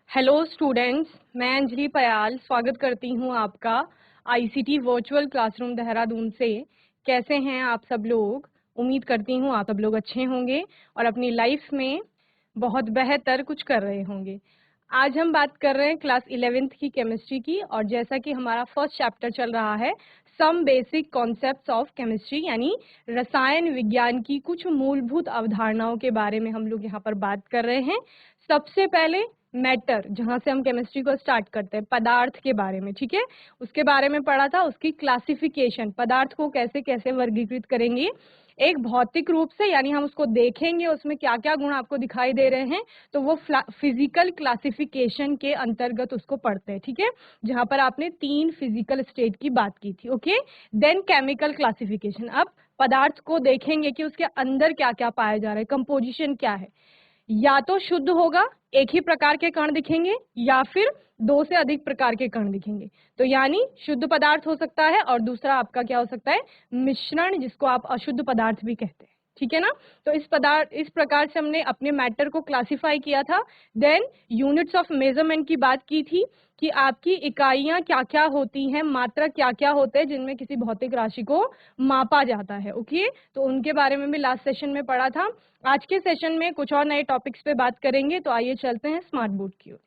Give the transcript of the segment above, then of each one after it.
Hello students, मैं अंजलि पयाल स्वागत करती हूं आपका आईसीटी वर्चुअल क्लासरूम देहरादून से। कैसे हैं आप सब लोग? उम्मीद करती हूं आप सब लोग अच्छे होंगे और अपनी लाइफ में बहुत बेहतर कुछ कर रहे होंगे। आज हम बात कर रहे हैं क्लास 11th की केमिस्ट्री की, और जैसा कि हमारा फर्स्ट चैप्टर चल रहा है some basic concepts of chemistry, यानी रसायन विज्ञान की कुछ मूलभूत अवधारणाओं के बारे में हम लोग यहाँ पर बात कर रहे हैं। सबसे पहले मैटर, जहां से हम केमिस्ट्री को स्टार्ट करते हैं, पदार्थ के बारे में, ठीक है, उसके बारे में पढ़ा था। उसकी क्लासिफिकेशन, पदार्थ को कैसे कैसे वर्गीकृत करेंगे एक भौतिक रूप से, यानी हम उसको देखेंगे उसमें क्या क्या गुण आपको दिखाई दे रहे हैं, तो वो फिजिकल क्लासिफिकेशन के अंतर्गत उसको पढ़ते हैं, ठीक है, जहां पर आपने 3 फिजिकल स्टेट की बात की थी। Okay, then chemical classification. अब पदार्थ को देखेंगे कि उसके अंदर क्या क्या पाया जा रहा है, कंपोजिशन क्या है। या तो शुद्ध होगा, एक ही प्रकार के कण दिखेंगे, या फिर 2 से अधिक प्रकार के कण दिखेंगे। तो यानी शुद्ध पदार्थ हो सकता है, और दूसरा आपका क्या हो सकता है, मिश्रण, जिसको आप अशुद्ध पदार्थ भी कहते हैं, ठीक है ना। तो इस प्रकार से हमने अपने मैटर को क्लासिफाई किया था। देन यूनिट्स ऑफ मेजरमेंट की बात की थी कि आपकी इकाइयां क्या क्या होती हैं, मात्रा क्या क्या होते हैं जिनमें किसी भौतिक राशि को मापा जाता है। ओके, तो उनके बारे में भी लास्ट सेशन में पढ़ा था। आज के सेशन में कुछ और नए टॉपिक्स पे बात करेंगे, तो आइए चलते हैं स्मार्ट बोर्ड की ओर।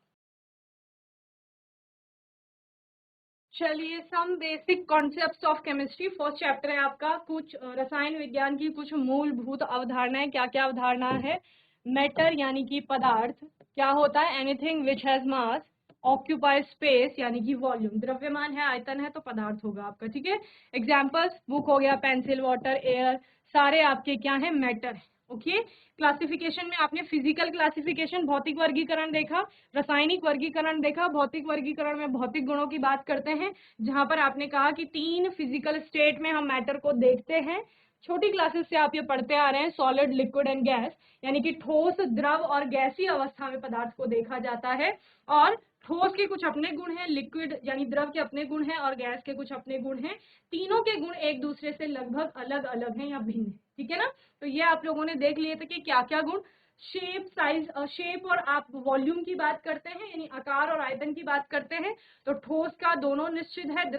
चलिए, some basic concepts of chemistry, first chapter है आपका। कुछ रसायन विज्ञान की कुछ मूलभूत अवधारणाएं। क्या क्या अवधारणा है? मैटर यानी कि पदार्थ क्या होता है, anything which has mass, occupy space यानी कि वॉल्यूम, द्रव्यमान है, आयतन है, तो पदार्थ होगा आपका, ठीक है। एग्जाम्पल्स, बुक हो गया, पेंसिल, वाटर, एयर, सारे आपके क्या है, मैटर है। ओके, क्लासिफिकेशन में आपने फिजिकल क्लासिफिकेशन, भौतिक वर्गीकरण देखा, रासायनिक वर्गीकरण देखा। भौतिक वर्गीकरण में भौतिक गुणों की बात करते हैं, जहां पर आपने कहा कि 3 फिजिकल स्टेट में हम मैटर को देखते हैं। छोटी क्लासेस से आप ये पढ़ते आ रहे हैं, सॉलिड, लिक्विड एंड गैस, यानी कि ठोस, द्रव और गैसीय अवस्था में पदार्थ को देखा जाता है। और ठोस के कुछ अपने गुण हैं, लिक्विड यानी द्रव के अपने गुण हैं, और गैस के कुछ अपने गुण हैं। तीनों के गुण एक दूसरे से लगभग अलग अलग हैं या भिन्न है, ठीक है ना। तो ये आप लोगों ने देख लिए थे कि क्या क्या गुण। शेप, साइज, शेप और आप वॉल्यूम की बात करते हैं, यानी आकार और आयतन की बात करते हैं, तो ठोस का दोनों निश्चित है।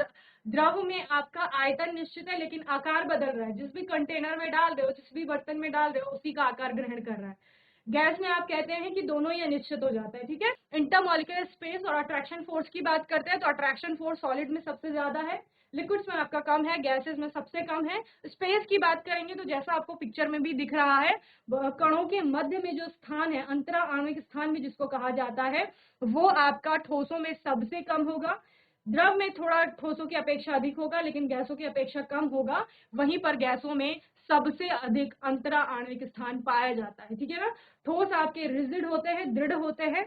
द्रव में आपका आयतन निश्चित है, लेकिन आकार बदल रहा है। जिस भी कंटेनर में डाल रहे हो, जिस भी बर्तन में डाल रहे हो, उसी का आकार ग्रहण कर रहा है। गैस में आप कहते हैं कि दोनों ही अनिश्चित हो जाता है, ठीक है। इंटरमॉलिक्यूलर स्पेस और अट्रैक्शन फोर्स की बात करते हैं, तो अट्रैक्शन फोर्स सॉलिड में सबसे ज्यादा है, लिक्विड्स में आपका कम है, गैसेस में सबसे कम है। स्पेस की बात करेंगे तो जैसा आपको पिक्चर में भी दिख रहा है, कणों के मध्य में जो स्थान है, अंतरा आणविक स्थान भी जिसको कहा जाता है, वो आपका ठोसों में सबसे कम होगा। द्रव में थोड़ा ठोसों की अपेक्षा अधिक होगा, लेकिन गैसों की अपेक्षा कम होगा। वहीं पर गैसों में सबसे अधिक अंतरा आणविक स्थान पाया जाता है, ठीक है ना। ठोस आपके रिजिड होते हैं, दृढ़ होते हैं,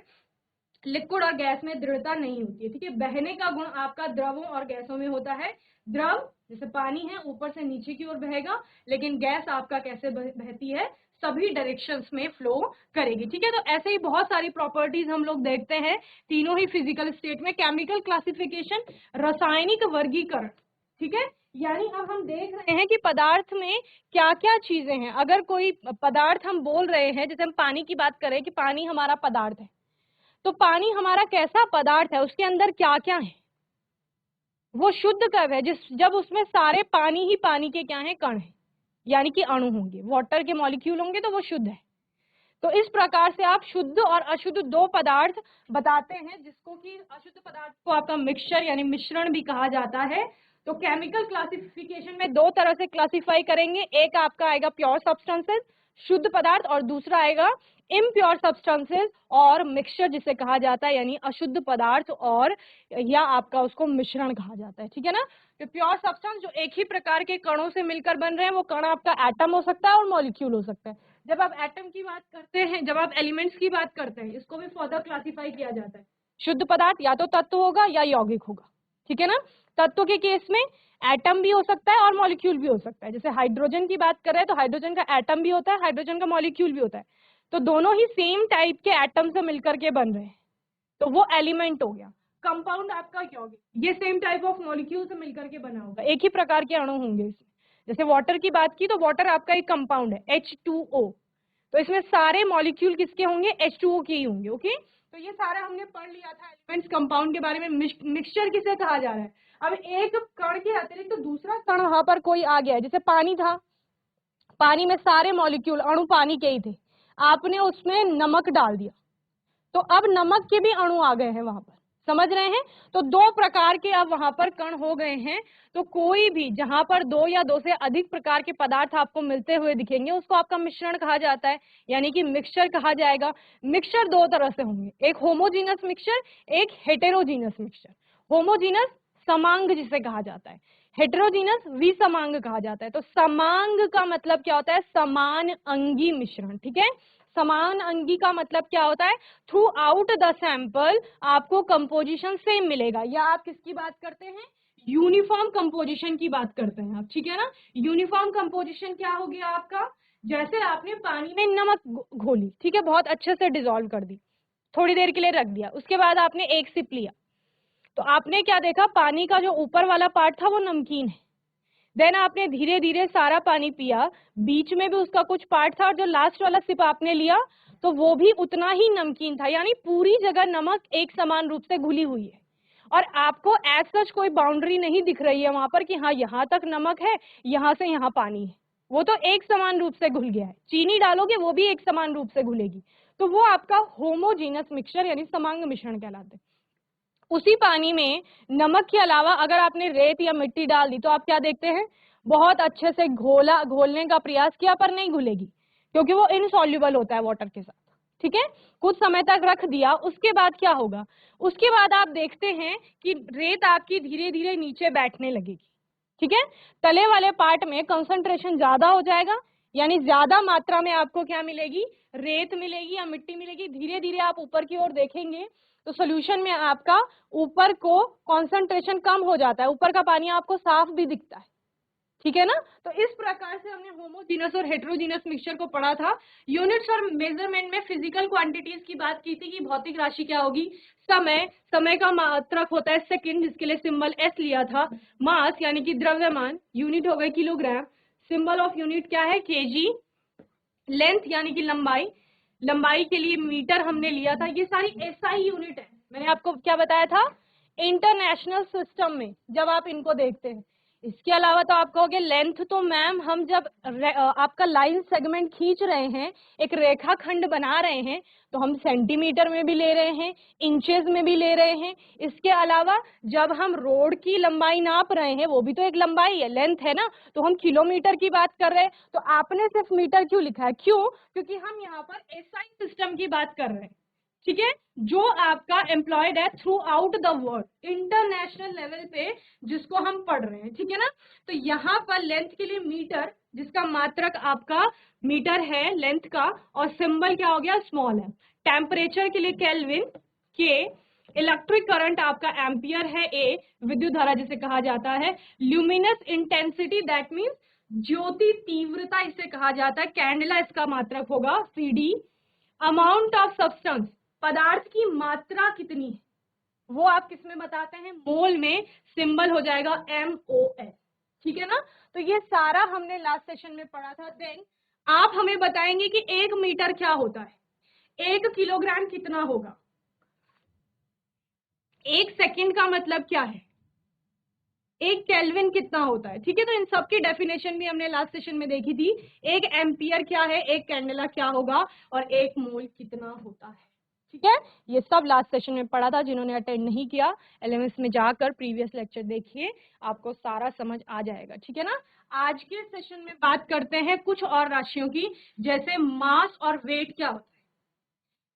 लिक्विड और गैस में दृढ़ता नहीं होती है, ठीक है। बहने का गुण आपका द्रवों और गैसों में होता है। द्रव जैसे पानी है, ऊपर से नीचे की ओर बहेगा, लेकिन गैस आपका कैसे बहती है, सभी डायरेक्शंस में फ्लो करेगी, ठीक है। तो ऐसे ही बहुत सारी प्रॉपर्टीज हम लोग देखते हैं तीनों ही फिजिकल स्टेट में। केमिकल क्लासिफिकेशन, रासायनिक वर्गीकरण, ठीक है, यानी अब हम देख रहे हैं कि पदार्थ में क्या क्या चीजें हैं। अगर कोई पदार्थ हम बोल रहे हैं, जैसे हम पानी की बात करें कि पानी हमारा पदार्थ है, तो पानी हमारा कैसा पदार्थ है, उसके अंदर क्या क्या है, वो शुद्ध कब है, जब उसमें सारे पानी ही पानी के क्या है, कण है, यानी कि अणु होंगे, वाटर के मॉलिक्यूल होंगे, तो वो शुद्ध है। तो इस प्रकार से आप शुद्ध और अशुद्ध 2 पदार्थ बताते हैं, जिसको कि अशुद्ध पदार्थ को आपका मिक्सचर यानी मिश्रण भी कहा जाता है। तो केमिकल क्लासिफिकेशन में 2 तरह से क्लासिफाई करेंगे, एक आपका आएगा प्योर सब्सटेंसेस, शुद्ध पदार्थ, और दूसरा आएगा इम्प्योर सब्सटेंसेस और मिक्सचर जिसे कहा जाता है, यानी अशुद्ध पदार्थ, और या आपका उसको मिश्रण कहा जाता है, ठीक है ना। तो प्योर सब्सटेंस जो एक ही प्रकार के कणों से मिलकर बन रहे हैं, वो कण आपका एटम हो सकता है और मॉलिक्यूल हो सकता है। जब आप एटम की बात करते हैं, जब आप एलिमेंट्स की बात करते हैं, इसको भी फर्दर क्लासिफाई किया जाता है। शुद्ध पदार्थ या तो तत्व होगा या यौगिक होगा, ठीक है ना। तत्व के केस में एटम भी हो सकता है और मॉलिक्यूल भी हो सकता है। जैसे हाइड्रोजन की बात कर रहे हैं, तो हाइड्रोजन का एटम भी होता है, हाइड्रोजन का मॉलिक्यूल भी होता है, तो दोनों ही सेम टाइप के एटम से मिलकर के बन रहे हैं, तो वो एलिमेंट हो गया। कंपाउंड आपका यौगिक, ये सेम टाइप ऑफ मॉलिक्यूल से मिलकर के बना होगा, एक ही प्रकार के अणु होंगे इसमें। जैसे वाटर की बात की, तो वाटर आपका एक कंपाउंड है, H2O, तो इसमें सारे मॉलिक्यूल किसके होंगे, H2O के ही होंगे। ओके, तो तो ये सारा हमने पढ़ लिया था एलिमेंट्स कंपाउंड के बारे में। मिक्सचर किसे कहा जा रहा है? अब एक कण के अतिरिक्त तो दूसरा कण वहां पर कोई आ गया है, जैसे पानी था, पानी में सारे मॉलिक्यूल अणु पानी के ही थे, आपने उसमें नमक डाल दिया, तो अब नमक के भी अणु आ गए हैं वहां पर, समझ रहे हैं? तो दो प्रकार के अब वहां पर कण हो गए हैं। तो कोई भी जहां पर दो या दो से अधिक प्रकार के पदार्थ आपको मिलते हुए दिखेंगे उसको आपका मिश्रण कहा जाता है, यानी कि मिक्सचर कहा जाएगा। मिक्सचर दो तरह से होंगे, एक होमोजीनस मिक्सचर, एक हेटेरोजीनस मिक्सचर। होमोजीनस समांग जिसे कहा जाता है, हेटेरोजीनस विसमांग कहा जाता है। तो समांग का मतलब क्या होता है? समान अंगी मिश्रण, ठीक है। समान अंगी का मतलब क्या होता है? थ्रू आउट द सैंपल आपको कंपोजिशन सेम मिलेगा, या आप किसकी बात करते हैं? यूनिफॉर्म कंपोजिशन की बात करते हैं आप, ठीक है ना। यूनिफॉर्म कंपोजिशन क्या हो गया आपका? जैसे आपने पानी में नमक घोली, ठीक है, बहुत अच्छे से डिसॉल्व कर दी, थोड़ी देर के लिए रख दिया, उसके बाद आपने एक सिप लिया, तो आपने क्या देखा? पानी का जो ऊपर वाला पार्ट था वो नमकीन है। देन आपने धीरे धीरे सारा पानी पिया, बीच में भी उसका कुछ पार्ट था, और जो लास्ट वाला सिप आपने लिया तो वो भी उतना ही नमकीन था, यानी पूरी जगह नमक एक समान रूप से घुली हुई है। और आपको एज सच कोई बाउंड्री नहीं दिख रही है वहां पर कि हाँ यहाँ तक नमक है, यहाँ से यहाँ पानी है, वो तो एक समान रूप से घुल गया है। चीनी डालोगे वो भी एक समान रूप से घुलेगी, तो वो आपका होमोजीनस मिक्सचर यानी समांग मिश्रण कहलाते हैं। उसी पानी में नमक के अलावा अगर आपने रेत या मिट्टी डाल दी तो आप क्या देखते हैं? बहुत अच्छे से घोलने का प्रयास किया पर नहीं घुलेगी, क्योंकि वो इनसॉल्युबल होता है वाटर के साथ, ठीक है। कुछ समय तक रख दिया, उसके बाद क्या होगा? उसके बाद आप देखते हैं कि रेत आपकी धीरे धीरे नीचे बैठने लगेगी, ठीक है। तले वाले पार्ट में कंसंट्रेशन ज्यादा हो जाएगा, यानी ज्यादा मात्रा में आपको क्या मिलेगी? रेत मिलेगी या मिट्टी मिलेगी। धीरे धीरे आप ऊपर की ओर देखेंगे तो सोल्यूशन में आपका ऊपर को कंसंट्रेशन कम हो जाता है, ऊपर का पानी आपको साफ भी दिखता है, ठीक है ना। तो इस प्रकार से हमने होमोजीनस और हेटेरोजीनस मिक्सचर को पढ़ा था। यूनिट्स और मेजरमेंट में फिजिकल क्वांटिटीज की बात की थी कि भौतिक राशि क्या होगी? समय, समय का मात्रक होता है सेकंड, जिसके लिए सिंबल एस लिया था। मास यानी कि द्रव्यमान, यूनिट हो गए किलोग्राम, सिंबल ऑफ यूनिट क्या है? केजी। लेंथ यानी कि लंबाई, लंबाई के लिए मीटर हमने लिया था। ये सारी एसआई यूनिट है। मैंने आपको क्या बताया था? इंटरनेशनल सिस्टम में जब आप इनको देखते हैं। इसके अलावा तो आप कहोगे लेंथ तो मैम हम जब आपका लाइन सेगमेंट खींच रहे हैं, एक रेखा खंड बना रहे हैं, तो हम सेंटीमीटर में भी ले रहे हैं, इंचेस में भी ले रहे हैं। इसके अलावा जब हम रोड की लंबाई नाप रहे हैं, वो भी तो एक लंबाई है, लेंथ है ना, तो हम किलोमीटर की बात कर रहे हैं। तो आपने सिर्फ मीटर क्यों लिखा है? क्यों? क्योंकि हम यहाँ पर एसआई सिस्टम की बात कर रहे हैं, ठीक है, जो आपका एम्प्लॉयड है through out the world, international level पे जिसको हम पढ़ रहे हैं, ठीक है ना। तो यहाँ पर लेंथ के लिए मीटर, जिसका मात्रक आपका मीटर है लेंथ का, और सिंबल क्या हो गया? स्मॉल है। टेम्परेचर के लिए केल्विन, के। इलेक्ट्रिक करंट आपका एम्पियर है, ए। विद्युत धारा जिसे कहा जाता है। ल्यूमिनस इंटेंसिटी दैट मीन्स ज्योति तीव्रता इसे कहा जाता है, कैंडला इसका मात्रक होगा, सीडी। अमाउंट ऑफ सब्सटेंस, पदार्थ की मात्रा कितनी है, वो आप किस में बताते हैं? मोल में, सिंबल हो जाएगा MOL, ठीक है ना। तो ये सारा हमने लास्ट सेशन में पढ़ा था। देन आप हमें बताएंगे कि 1 मीटर क्या होता है, 1 किलोग्राम कितना होगा, 1 सेकंड का मतलब क्या है, 1 केल्विन कितना होता है, ठीक है। तो इन सब की डेफिनेशन भी हमने लास्ट सेशन में देखी थी। 1 एम्पियर क्या है, 1 कैंडेला क्या होगा, और 1 मोल कितना होता है, ठीक है। ये सब लास्ट सेशन में पढ़ा था। जिन्होंने अटेंड नहीं किया, एलएमएस में जाकर प्रीवियस लेक्चर देखिए, आपको सारा समझ आ जाएगा, ठीक है ना। आज के सेशन में बात करते हैं कुछ और राशियों की, जैसे मास और वेट क्या होता है।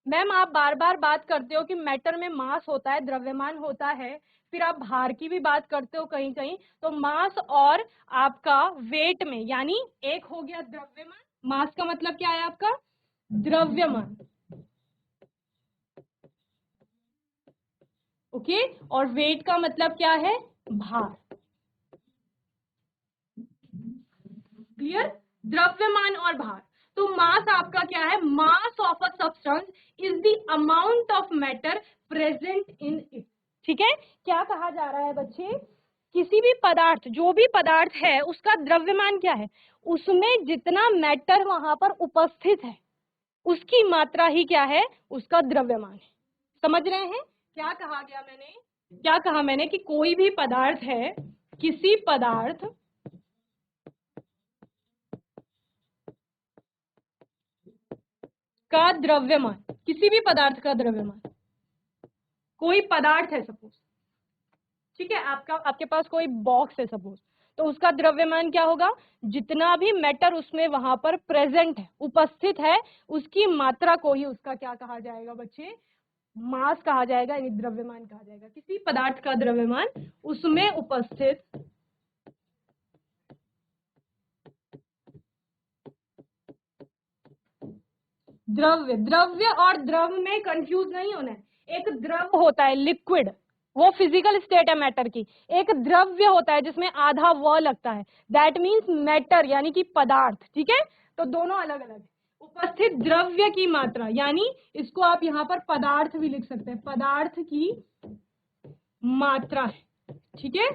मैम आप बार बार बात करते हो कि मैटर में मास होता है, द्रव्यमान होता है, फिर आप भार की भी बात करते हो कहीं कहीं, तो मास और आपका वेट में, यानी एक हो गया द्रव्यमान, मास का मतलब क्या है आपका? द्रव्यमान, ओके, और वेट का मतलब क्या है? भार। क्लियर? द्रव्यमान और भार। तो मास आपका क्या है? Mass of a substance is the amount of matter present in it, ठीक है। क्या कहा जा रहा है बच्चे? किसी भी पदार्थ, जो भी पदार्थ है, उसका द्रव्यमान क्या है? उसमें जितना मैटर वहां पर उपस्थित है उसकी मात्रा ही क्या है? उसका द्रव्यमान है। समझ रहे हैं क्या कहा गया मैंने? क्या कहा मैंने कि कोई भी पदार्थ है, किसी पदार्थ का द्रव्यमान, किसी भी पदार्थ का द्रव्यमान, कोई पदार्थ है सपोज, ठीक है, आपके पास कोई बॉक्स है सपोज, तो उसका द्रव्यमान क्या होगा? जितना भी मैटर उसमें वहां पर प्रेजेंट है, उपस्थित है, उसकी मात्रा को ही उसका क्या कहा जाएगा बच्चे? मास कहा जाएगा, यानी द्रव्यमान कहा जाएगा। किसी पदार्थ का द्रव्यमान उसमें उपस्थित द्रव्य और द्रव में कंफ्यूज नहीं होना है। एक द्रव होता है लिक्विड, वो फिजिकल स्टेट है मैटर की। एक द्रव्य होता है जिसमें आधा व लगता है, दैट मीन्स मैटर यानी कि पदार्थ, ठीक है। तो दोनों अलग अलग है। उपस्थित द्रव्य की मात्रा, यानी इसको आप यहाँ पर पदार्थ भी लिख सकते हैं, पदार्थ की मात्रा है, ठीक है,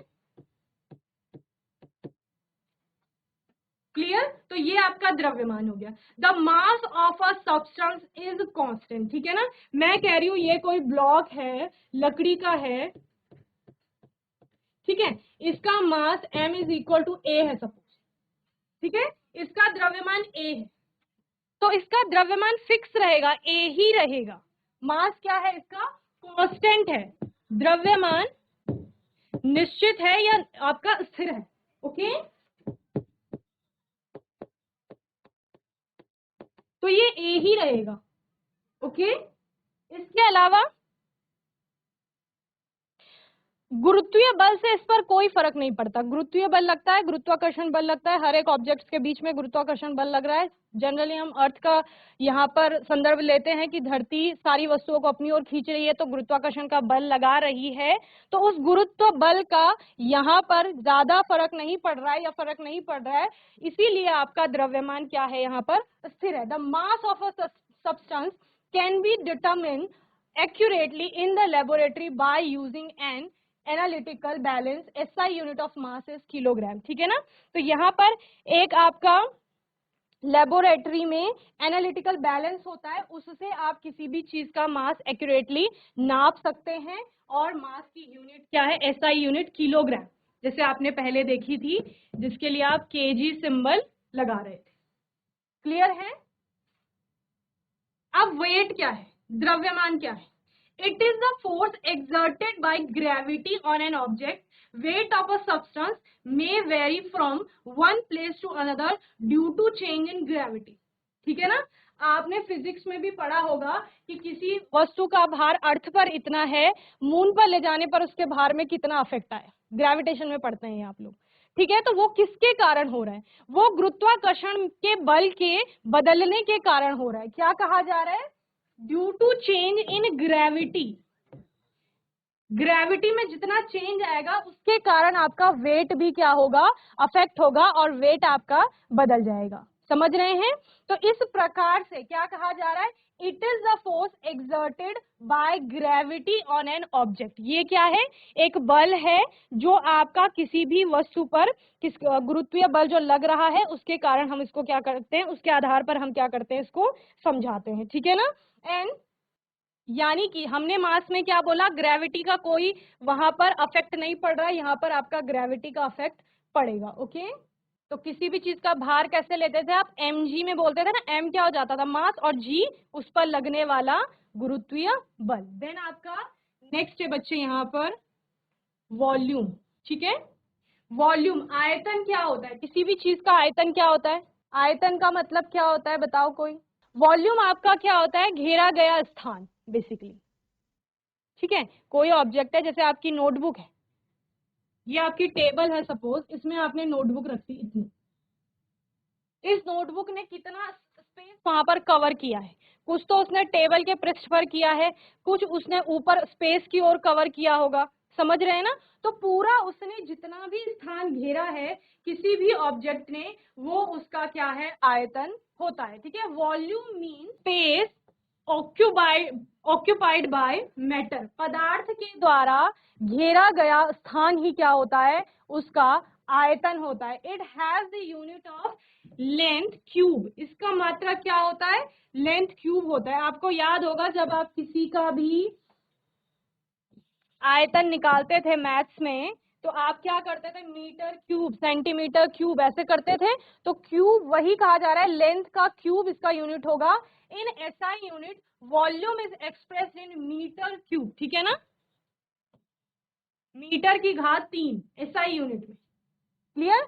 क्लियर। तो ये आपका द्रव्यमान हो गया। The mass of a substance is constant, ठीक है ना। मैं कह रही हूं ये कोई ब्लॉक है, लकड़ी का है, ठीक है, इसका मास m इज इक्वल टू ए है सपोज, ठीक है, इसका द्रव्यमान a है, तो इसका द्रव्यमान फिक्स रहेगा, a ही रहेगा। मास क्या है इसका? कांस्टेंट है। द्रव्यमान निश्चित है या आपका स्थिर है, ओके। तो ये a ही रहेगा, ओके। इसके अलावा गुरुत्वीय बल से इस पर कोई फर्क नहीं पड़ता। गुरुत्वीय बल लगता है, गुरुत्वाकर्षण बल लगता है, हर एक ऑब्जेक्ट के बीच में गुरुत्वाकर्षण बल लग रहा है। जनरली हम अर्थ का यहाँ पर संदर्भ लेते हैं कि धरती सारी वस्तुओं को अपनी ओर खींच रही है, तो गुरुत्वाकर्षण का बल लगा रही है। तो उस गुरुत्व बल का यहाँ पर ज्यादा फर्क नहीं पड़ रहा है या फर्क नहीं पड़ रहा है, इसीलिए आपका द्रव्यमान क्या है यहाँ पर? स्थिर है। The mass of a substance can be determine accurately in the laboratory by using an analytical balance. SI unit of mass is kilogram, ठीक है ना। तो यहाँ पर एक आपका लेबोरेटरी में एनालिटिकल बैलेंस होता है, उससे आप किसी भी चीज का मास एक्यूरेटली नाप सकते हैं। और मास की यूनिट क्या है? SI यूनिट किलोग्राम, जैसे आपने पहले देखी थी, जिसके लिए आप kg सिंबल लगा रहे थे, क्लियर है। अब वेट क्या है, द्रव्यमान क्या है? It is the force exerted by gravity on an object. Weight of a substance may vary from one place to another due to change in gravity. ठीक है ना। आपने फिजिक्स में भी पढ़ा होगा कि किसी वस्तु का भार अर्थ पर इतना है, मून पर ले जाने पर उसके भार में कितना अफेक्ट आया, ग्रेविटेशन में पढ़ते हैं आप लोग, ठीक है। तो वो किसके कारण हो रहा है? वो गुरुत्वाकर्षण के बल के बदलने के कारण हो रहा है। क्या कहा जा रहा है? Due to change in gravity. Gravity में जितना चेंज आएगा उसके कारण आपका वेट भी क्या होगा? अफेक्ट होगा, और वेट आपका बदल जाएगा। समझ रहे हैं। तो इस प्रकार से क्या कहा जा रहा है? It is the force exerted by gravity on an object. ये क्या है? एक बल है जो आपका किसी भी वस्तु पर, किस गुरुत्वीय बल जो लग रहा है उसके कारण हम इसको क्या करते हैं, उसके आधार पर हम क्या करते हैं, इसको समझाते हैं, ठीक है ना। एंड यानी कि हमने मास में क्या बोला? ग्रेविटी का कोई वहां पर अफेक्ट नहीं पड़ रहा है, यहाँ पर आपका ग्रेविटी का अफेक्ट पड़ेगा, ओके। तो किसी भी चीज का भार कैसे लेते थे आप? mg में बोलते थे ना। m क्या हो जाता था? मास, और g उस पर लगने वाला गुरुत्वीय बल। देन आपका नेक्स्ट है बच्चे यहाँ पर वॉल्यूम, ठीक है। वॉल्यूम, आयतन क्या होता है? किसी भी चीज का आयतन क्या होता है? आयतन का मतलब क्या होता है, बताओ कोई। वॉल्यूम आपका क्या होता है? घेरा गया स्थान बेसिकली, ठीक है। कोई ऑब्जेक्ट है, जैसे आपकी नोटबुक है, ये आपकी टेबल है सपोज, इसमें आपने नोटबुक रखी इतनी, इस नोटबुक ने कितना स्पेस वहां पर कवर किया है? कुछ तो उसने टेबल के पृष्ठ पर किया है, कुछ उसने ऊपर स्पेस की ओर कवर किया होगा, समझ रहे हैं ना। तो पूरा उसने जितना भी स्थान घेरा है किसी भी ऑब्जेक्ट ने, वो उसका क्या है? आयतन होता है, ठीक है। Volume mean space occupied by matter. पदार्थ के द्वारा घेरा गया स्थान ही क्या होता है? उसका आयतन होता है। It has the unit of length cube. इसका मात्रा क्या होता है? लेंथ क्यूब होता है। आपको याद होगा जब आप किसी का भी आयतन निकालते थे मैथ्स में, तो आप क्या करते थे, मीटर क्यूब, सेंटीमीटर क्यूब ऐसे करते थे। तो क्यूब वही कहा जा रहा है, लेंथ का क्यूब इसका यूनिट होगा। In SI unit volume is expressed in metre cube, ठीक है ना, मीटर की घात 3 एसआई यूनिट में। Clear?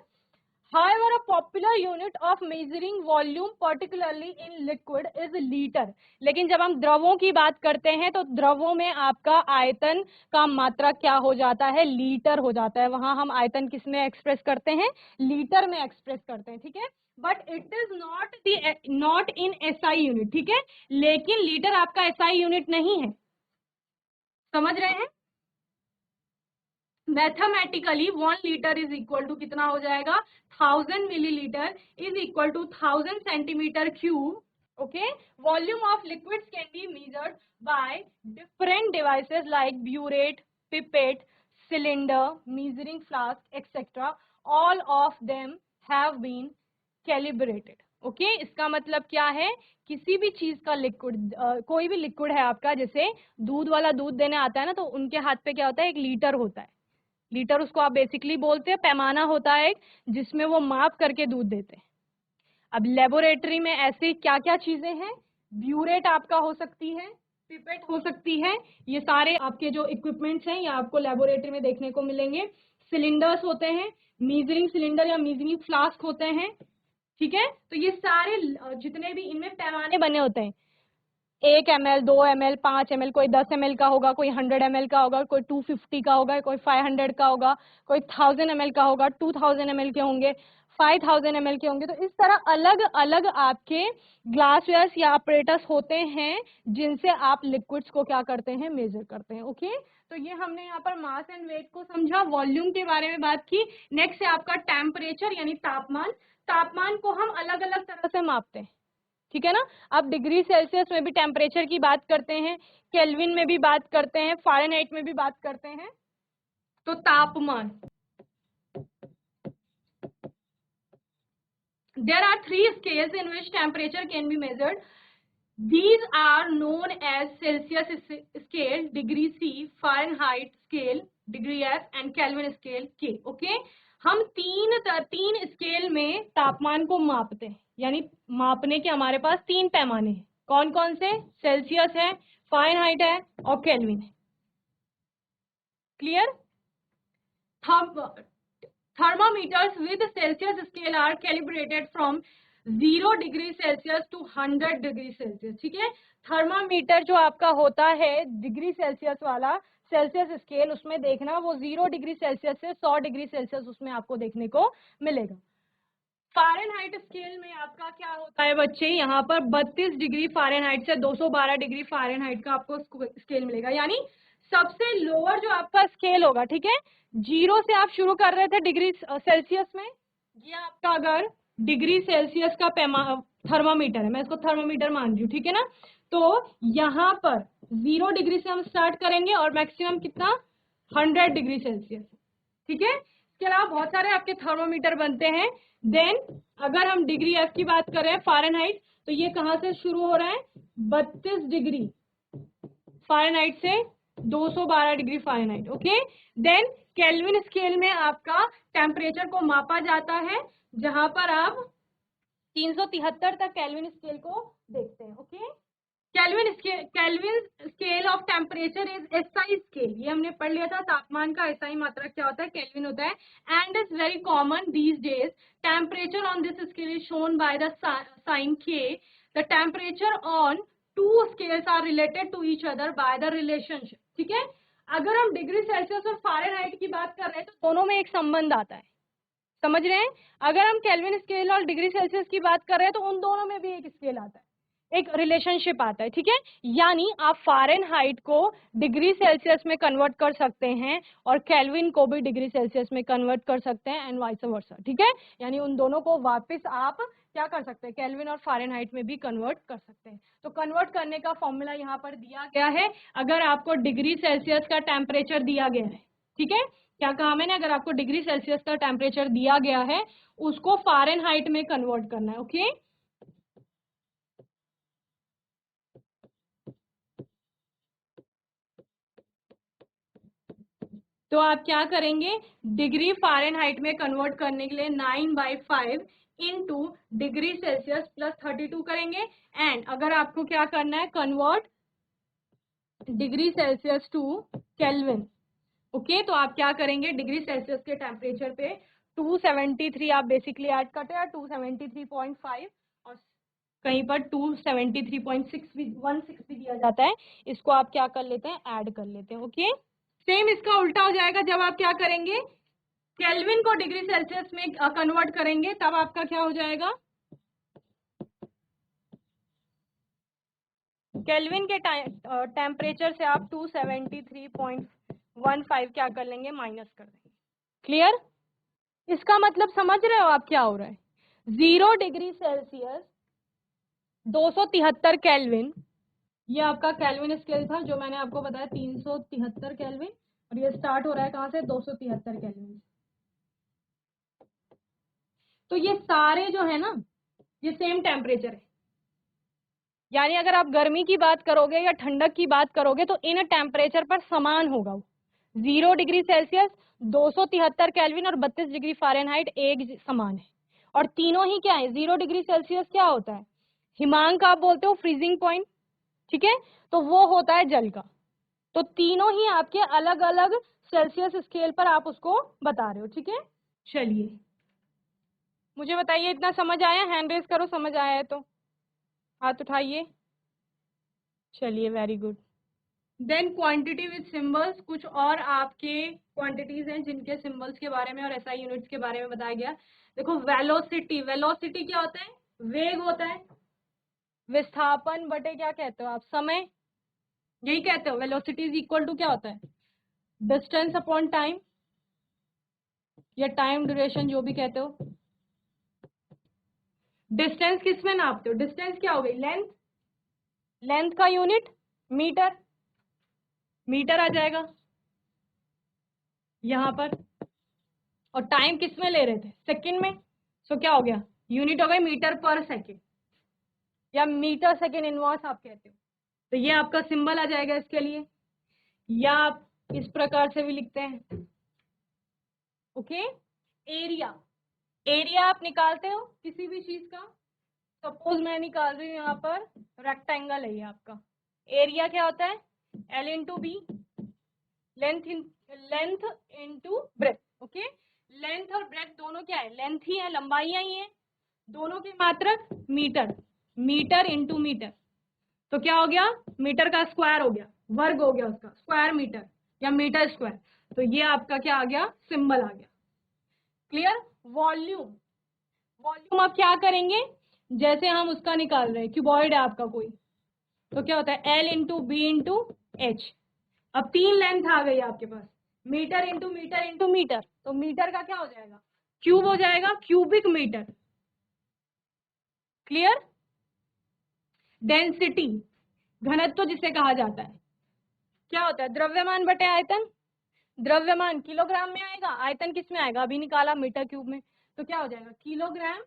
However, a popular unit of measuring volume, particularly in liquid, is liter. लेकिन जब हम द्रवों की बात करते हैं तो द्रवों में आपका आयतन का मात्रा क्या हो जाता है, लीटर हो जाता है। वहां हम आयतन किस में एक्सप्रेस करते हैं, लीटर में एक्सप्रेस करते हैं, ठीक है। But it is not in SI unit, ठीक है, लेकिन लीटर आपका एसआई यूनिट नहीं है, समझ रहे हैं। Mathematically 1 litre is equal to कितना हो जाएगा, 1000 millilitre is equal to 1000 centimetre cube. Okay, volume of liquids can be measured by different devices like burette, pipette, cylinder, measuring flask etcetera. All of them have been calibrated. Okay, इसका मतलब क्या है, किसी भी चीज का लिक्विड, कोई भी लिक्विड है आपका, जैसे दूध वाला दूध देने आता है ना, तो उनके हाथ पे क्या होता है, एक लीटर होता है। लीटर उसको आप बेसिकली बोलते हैं, पैमाना होता है एक, जिसमें वो माप करके दूध देते हैं। अब लेबोरेटरी में ऐसी क्या क्या चीजें हैं, ब्यूरेट आपका हो सकती है, पिपेट हो सकती है, ये सारे आपके जो इक्विपमेंट्स हैं ये आपको लेबोरेटरी में देखने को मिलेंगे। सिलिंडर्स होते हैं, मीजरिंग सिलिंडर या मीजरिंग फ्लास्क होते हैं, ठीक है। तो ये सारे जितने भी इनमें पैमाने बने होते हैं, 1 ml, 2 ml, 5 ml, कोई 10 ml का होगा, कोई 100 ml का होगा, कोई 250 का होगा, कोई 500 का होगा, कोई 1000 ml का होगा, 2000 ml के होंगे, 5000 ml के होंगे। तो इस तरह अलग अलग आपके ग्लासवेयर्स या ऑपरेटर्स होते हैं जिनसे आप लिक्विड्स को क्या करते हैं, मेजर करते हैं। ओके, तो ये हमने यहाँ पर मास एंड वेट को समझा, वॉल्यूम के बारे में बात की। नेक्स्ट है आपका टेम्परेचर यानी तापमान। तापमान को हम अलग अलग तरह से मापते हैं, ठीक है ना। अब डिग्री सेल्सियस में भी टेम्परेचर की बात करते हैं, केल्विन में भी बात करते हैं, फ़ारेनहाइट में भी बात करते हैं। तो तापमान, there are 3 scales in which temperature can be measured. These are known as Celsius scale, degree C, Fahrenheit scale, degree F, and Kelvin scale K. Okay, हम तीन स्केल में तापमान को मापते हैं, यानी मापने के हमारे पास 3 पैमाने हैं। कौन कौन से, सेल्सियस है, फ़ारेनहाइट है और केल्विन है। Clear? Thermometers with Celsius scale are calibrated from 0 degree Celsius to 100 degree Celsius, ठीक है। थर्मामीटर जो आपका होता है डिग्री सेल्सियस वाला, सेल्सियस स्केल, उसमें देखना वो 0 डिग्री सेल्सियस से 100 डिग्री सेल्सियस उसमें आपको देखने को मिलेगा। फ़ारेनहाइट स्केल में आपका क्या होता है बच्चे, यहाँ पर 32 डिग्री फ़ारेनहाइट से 212 डिग्री फ़ारेनहाइट का आपको स्केल मिलेगा। यानी सबसे लोअर जो आपका स्केल होगा, ठीक है, 0 से आप शुरू कर रहे थे डिग्री सेल्सियस में, ये आपका अगर डिग्री सेल्सियस का थर्मामीटर है, मैं इसको थर्मामीटर मान रही हूँ, ठीक है ना। तो यहाँ पर 0 डिग्री से हम स्टार्ट करेंगे और मैक्सिमम कितना, 100 डिग्री सेल्सियस, ठीक है। इसके अलावा बहुत सारे आपके थर्मोमीटर बनते हैं। देन अगर हम डिग्री एफ की बात करें, फ़ारेनहाइट, तो ये कहां से शुरू हो रहा है, 32 डिग्री फ़ारेनहाइट से 212 degree Fahrenheit. Okay, then kelvin scale में आपका टेम्परेचर को मापा जाता है, जहां पर आप 373 तक केल्विन स्केल को देखते हैं। Okay, kelvin scale of temperature is SI scale, ये हमने पढ़ लिया था। तापमान का एसआई मात्रा क्या होता है, केल्विन होता है। And is very common these days. Temperature on this scale is shown by the sign K. The temperature on 2 scales are related to each other by the relationship, ठीक है। अगर हम डिग्री सेल्सियस और Fahrenheit की बात कर रहे हैं तो दोनों में एक संबंध आता है, समझ रहे हैं। अगर हम केल्विन स्केल और डिग्री सेल्सियस की बात कर रहे हैं तो उन दोनों में भी एक स्केल आता है, एक रिलेशनशिप आता है, ठीक है। यानी आप फ़ारेनहाइट को डिग्री सेल्सियस में कन्वर्ट कर सकते हैं और केल्विन को भी डिग्री सेल्सियस में कन्वर्ट कर सकते हैं, एंड वाइस वर्सा, ठीक है। यानी उन दोनों को वापस आप क्या कर सकते हैं, केल्विन और फ़ारेनहाइट में भी कन्वर्ट कर सकते हैं। तो कन्वर्ट करने का फॉर्मूला यहाँ पर दिया गया है। अगर आपको डिग्री सेल्सियस का टेम्परेचर दिया गया है, ठीक है, क्या कहा मैंने, अगर आपको डिग्री सेल्सियस का टेम्परेचर दिया गया है उसको फ़ारेनहाइट में कन्वर्ट करना है। ओके, तो आप क्या करेंगे, डिग्री फ़ारेनहाइट में कन्वर्ट करने के लिए 9/5 इंटू डिग्री सेल्सियस प्लस 32 करेंगे। एंड अगर आपको क्या करना है, convert degree Celsius to kelvin. Okay, तो आप क्या करेंगे, डिग्री सेल्सियस के टेम्परेचर पे 273 आप बेसिकली ऐड करते हैं, 273.5 और कहीं पर 273.6 भी 16 भी दिया जाता है, इसको आप क्या कर लेते हैं, ऐड कर लेते हैं। ओके, सेम इसका उल्टा हो जाएगा, जब आप क्या करेंगे, केल्विन को डिग्री सेल्सियस में कन्वर्ट करेंगे, तब आपका क्या हो जाएगा, केल्विन के टेम्परेचर से आप 273.15 क्या कर लेंगे, माइनस कर देंगे। क्लियर? इसका मतलब समझ रहे हो आप क्या हो रहा है, 0 डिग्री सेल्सियस 273 केल्विन, ये आपका केल्विन स्केल था जो मैंने आपको बताया 373 केल्विन, और ये स्टार्ट हो रहा है कहाँ से, 273 केल्विन। तो ये सारे जो है ना, ये सेम टेम्परेचर है, यानी अगर आप गर्मी की बात करोगे या ठंडक की बात करोगे तो इन टेम्परेचर पर समान होगा वो। 0 डिग्री सेल्सियस, 273 केल्विन और 32 डिग्री फ़ारेनहाइट एक समान है। और तीनों ही क्या है, 0 डिग्री सेल्सियस क्या होता है, हिमांक आप बोलते हो, फ्रीजिंग पॉइंट, ठीक है, तो वो होता है जल का। तो तीनों ही आपके अलग अलग सेल्सियस स्केल पर आप उसको बता रहे हो, ठीक है। चलिए मुझे बताइए, इतना समझ आया, हैंड रेज करो समझ आया है तो, हाथ उठाइए। चलिए very good. Then quantity with symbols, कुछ और आपके क्वांटिटीज हैं जिनके सिंबल्स के बारे में और एसआई यूनिट्स के बारे में बताया गया। देखो वेलोसिटी, वेलोसिटी क्या होता है, वेग होता है, विस्थापन बटे क्या कहते हो आप, समय, यही कहते हो। वेलोसिटी इज इक्वल टू क्या होता है, डिस्टेंस अपॉन टाइम, या टाइम ड्यूरेशन, जो भी कहते हो। डिस्टेंस किस में नापते हो, डिस्टेंस क्या हो गई, लेंथ, लेंथ का यूनिट मीटर, मीटर आ जाएगा यहां पर। और टाइम किस में ले रहे थे, सेकंड में, सो क्या हो गया, यूनिट हो गई मीटर पर सेकंड, या मीटर सेकंड इनवर्स आप कहते हो। तो ये आपका सिंबल आ जाएगा इसके लिए, या आप इस प्रकार से भी लिखते हैं। ओके, एरिया, एरिया आप निकालते हो किसी भी चीज का, सपोज मैं निकाल रही हूँ यहाँ पर रेक्टेंगल है ये आपका, एरिया क्या होता है, L into B, length into breadth. Okay, length और ब्रेथ दोनों क्या है, लेंथ ही है, लंबाइयां ही है, दोनों की मात्रक मीटर, मीटर इंटू मीटर, तो क्या हो गया, मीटर का स्क्वायर हो गया, वर्ग हो गया उसका, स्क्वायर मीटर या मीटर स्क्वायर। तो ये आपका क्या आ गया, सिंबल आ गया। क्लियर? वॉल्यूम, वॉल्यूम आप क्या करेंगे, जैसे हम उसका निकाल रहे हैं, क्यूबॉइड है आपका कोई, तो क्या होता है, L into B into H. अब तीन लेंथ आ गई आपके पास, meter into meter into meter, तो मीटर का क्या हो जाएगा, क्यूब हो जाएगा, क्यूबिक मीटर। क्लियर? डेंसिटी, घनत्व जिसे कहा जाता है, क्या होता है, द्रव्यमान बटे आयतन, द्रव्यमान किलोग्राम में आएगा, आयतन किस में आएगा, अभी निकाला मीटर क्यूब में, तो क्या हो जाएगा, किलोग्राम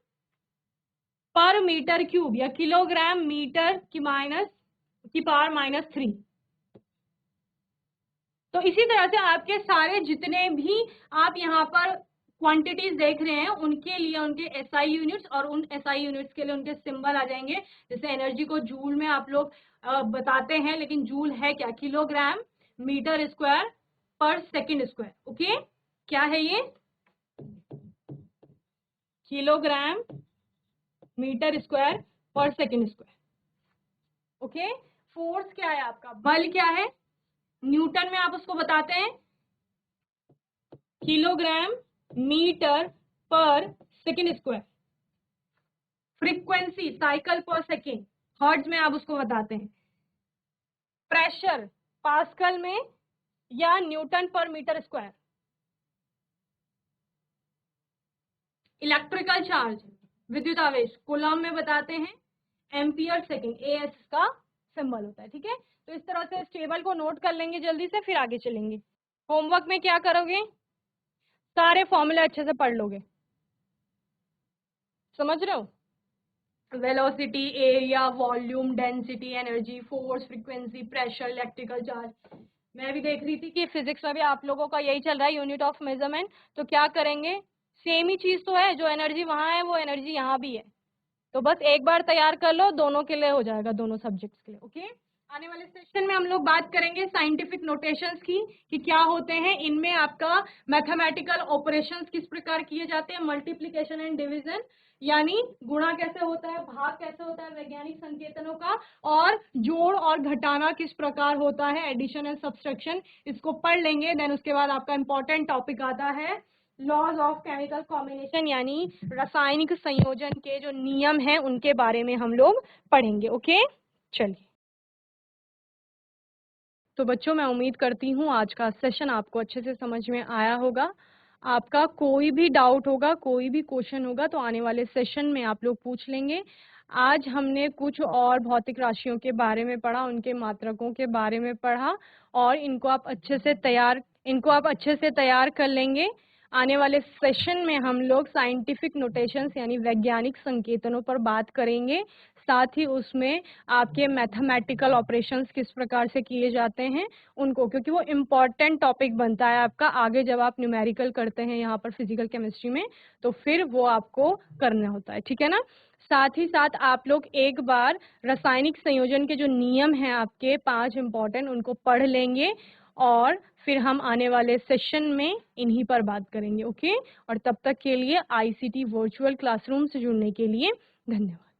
पर मीटर क्यूब, या किलोग्राम मीटर की पावर -3। तो इसी तरह से आपके सारे जितने भी आप यहाँ पर क्वांटिटीज देख रहे हैं, उनके लिए उनके एसआई यूनिट्स, और उन एसआई यूनिट्स के लिए उनके सिंबल आ जाएंगे। जैसे एनर्जी को जूल में आप लोग बताते हैं, लेकिन जूल है क्या, किलोग्राम मीटर स्क्वायर पर सेकंड स्क्वायर। ओके, क्या है ये, किलोग्राम मीटर स्क्वायर पर सेकंड स्क्वायर। ओके, फोर्स क्या है आपका, बल क्या है, न्यूटन में आप उसको बताते हैं किलोग्राम मीटर पर सेकंड स्क्वायर। फ्रीक्वेंसी साइकिल पर सेकंड, हर्ट्ज में आप उसको बताते हैं। प्रेशर पास्कल में या न्यूटन पर मीटर स्क्वायर। इलेक्ट्रिकल चार्ज, विद्युत आवेश, कूलम में बताते हैं, एम्पियर सेकंड, एएस का सिंबल होता है। ठीक है, तो इस तरह से इस टेबल को नोट कर लेंगे जल्दी से, फिर आगे चलेंगे। होमवर्क में क्या करोगे, सारे फॉर्मूले अच्छे से पढ़ लोगे, समझ रहे हो, velocity, area, volume, density, energy, force, frequency, pressure, electrical charge, मैं भी देख रही थी कि फिजिक्स में भी आप लोगों का यही चल रहा है, यूनिट ऑफ मेजरमेंट। तो क्या करेंगे, सेम ही चीज तो है, जो एनर्जी वहां है वो एनर्जी यहाँ भी है। तो बस एक बार तैयार कर लो, दोनों के लिए हो जाएगा, दोनों सब्जेक्ट्स के लिए। ओके, आने वाले सेशन में हम लोग बात करेंगे साइंटिफिक नोटेशंस की, कि क्या होते हैं इनमें। आपका मैथमेटिकल ऑपरेशंस किस प्रकार किए जाते हैं, मल्टीप्लिकेशन एंड डिवीजन, यानी गुणा कैसे होता है, भाग कैसे होता है वैज्ञानिक संकेतनों का, और जोड़ और घटाना किस प्रकार होता है, एडिशन एंड सब्सट्रैक्शन, इसको पढ़ लेंगे। देन उसके बाद आपका इंपॉर्टेंट टॉपिक आता है लॉज ऑफ केमिकल कॉम्बिनेशन, यानी रासायनिक संयोजन के जो नियम हैं उनके बारे में हम लोग पढ़ेंगे। ओके, चलिए। तो बच्चों, मैं उम्मीद करती हूँ आज का सेशन आपको अच्छे से समझ में आया होगा। आपका कोई भी डाउट होगा, कोई भी क्वेश्चन होगा, तो आने वाले सेशन में आप लोग पूछ लेंगे। आज हमने कुछ और भौतिक राशियों के बारे में पढ़ा, उनके मात्रकों के बारे में पढ़ा, और इनको आप अच्छे से तैयार कर लेंगे। आने वाले सेशन में हम लोग साइंटिफिक नोटेशंस यानी वैज्ञानिक संकेतनों पर बात करेंगे। साथ ही उसमें आपके मैथमेटिकल ऑपरेशंस किस प्रकार से किए जाते हैं उनको, क्योंकि वो इम्पॉर्टेंट टॉपिक बनता है आपका आगे जब आप न्यूमेरिकल करते हैं यहाँ पर फिजिकल केमिस्ट्री में, तो फिर वो आपको करना होता है। ठीक है ना। साथ ही साथ आप लोग एक बार रासायनिक संयोजन के जो नियम हैं आपके 5 इम्पॉर्टेंट, उनको पढ़ लेंगे, और फिर हम आने वाले सेशन में इन्हीं पर बात करेंगे। ओके, और तब तक के लिए ICT वर्चुअल क्लासरूम से जुड़ने के लिए धन्यवाद।